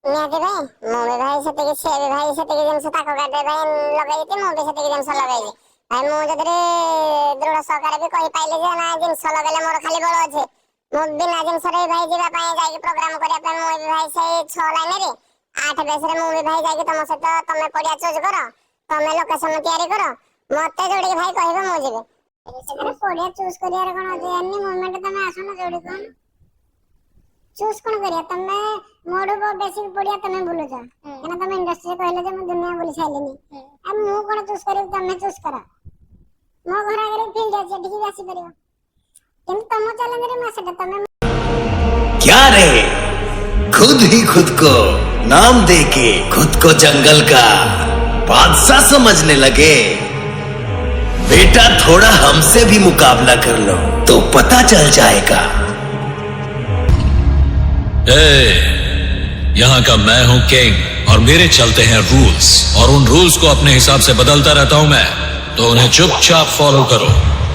ନିହାତି ଭାଇ ମୁଁ ବି ଭାଇ ସେତିକି ସେ ବି ଭାଇ ସେତିକି ଜିନିଷ ତାକୁ ଗାଡିରେ ଭାଇ ଲଗେଇଛି ମୁଁ ବି ସେତିକି ଜିନିଷ ଲଗେଇଛି ଭାଇ ମୁଁ ଯଦି ଦୃଢ ସହକାରେ ବି କହିପାଇଲି ଯେ ନା ଜିନିଷ ଲଗେଇଲେ ମୋର ଖାଲି ବଳ ଅଛି ମୁଁ ବିନା ଜିନିଷରେ ଭାଇ ଯିବା ପାଇଁ ଯାଇକି ପ୍ରୋଗ୍ରାମ କରିବା ପାଇଁ ମୁଁ ବି ଭାଇ ସେଇ 6 ଲାଇନରେ 8 ବେସରେ ମୁଁ ବି ଭାଇ ଯାଇକି ତମ ସହିତ ତମେ ପଡିଆ ଚୁଜ କର ତମେ ଲୋକେସନ ତିଆରି କର ମତେ ଯୋଉଠିକି ଭାଇ କହିବ ମୁଁ ଯିବି ସେଥିରେ ପଡିଆ ଚୁଜ କରିବାର କଣ ଅଛି ଏନି ମୁଭମେଣ୍ଟ ତମେ ଆସୁନ ଯୋଉଠି କଣ चूज कौन करिया तमे मोडो बेसिक पड़िया तमे बुलुछ एना तमे इंडस्ट्री कहले जे मैं दुनिया बुली छाइलिनी अब मु कोन चूज करी तमे चूज करा मो घर आगे फील्ड আছে ठीक आसी परियो किंतु तम चैलेंज रे मैं सेटा तमे क्या रे खुद ही खुद को नाम देके खुद को जंगल का बादशाह समझने लगे। बेटा थोड़ा हमसे भी मुकाबला कर लो तो पता चल जाएगा। यहाँ का मैं हूँ किंग और मेरे चलते हैं रूल्स और उन रूल्स को अपने हिसाब से बदलता रहता हूँ मैं, तो उन्हें चुपचाप फॉलो करो।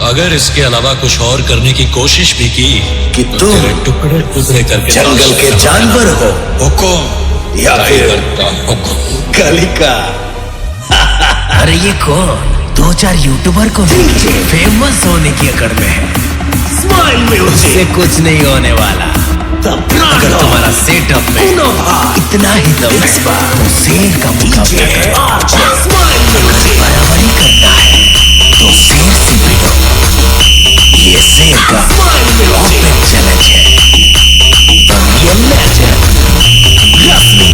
अगर इसके अलावा कुछ और करने की कोशिश भी की कि तो तुम तेरे टुकड़े टुकड़े करके जंगल के जानवर हो हुकुम या फिर हुकुम। कालिका। अरे ये कौन 2-4 यूट्यूबर को फेमस होने की अकड़ में है। स्माइल में उससे कुछ नहीं होने वाला। अगर तुम्हारा सेटअप में इतना ही दम है तो शेर का मुकाबला बराबरी करना है तो शेर से भिड़ो। ये शेर का ओपन चैलेंज है। The real legend रश्मि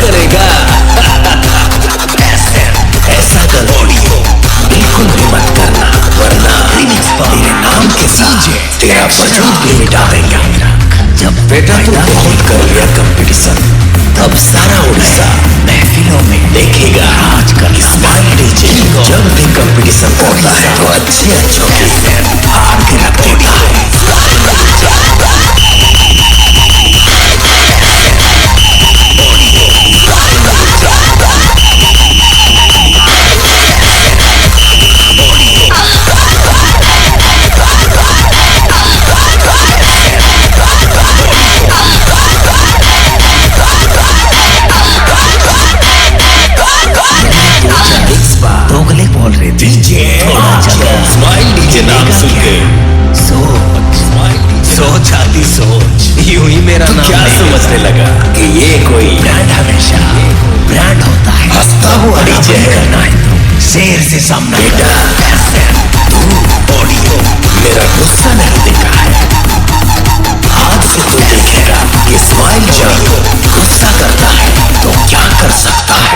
करेगा। ऐसा गलतियों बिल्कुल भी मत करना वरना तेरे नाम के साथ तेरा वजूद भी मिटा देंगे। जब बेटा तू बहुत कर लिया कंपटीशन तब सारा उड़ीसा महफिलों में देखेगा आजकल स्माइल डीजे जब भी कंपटीशन होता है तो अच्छे अच्छों के फैन हार के रख देता है। बोल रहे डीजे स्माइल डीजे नाम सुन के सोच आती सोच यूं ही मेरा नाम क्या समझने लगा कि ये कोई ब्रांड हमेशा ब्रांड होता है। हंसता हुआ डीजे करना है तो शेर से सामना बेटा तू ऑडियो मेरा गुस्सा नहीं देखा है। आज से तू देखेगा कि स्माइल जब गुस्सा करता है तो क्या कर सकता है।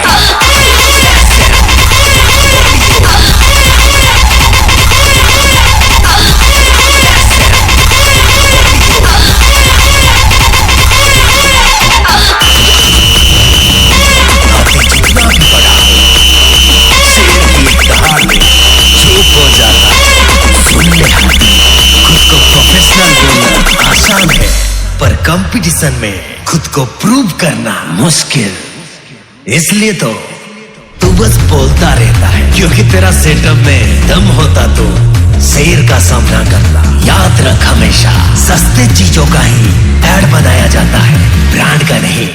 आसान है पर कंपटीशन में खुद को प्रूव करना मुश्किल। इसलिए तो तू बस बोलता रहता है क्योंकि तेरा सेटअप में दम होता तो शेर का सामना करता। याद रख हमेशा सस्ते चीजों का ही ऐड बनाया जाता है ब्रांड का नहीं।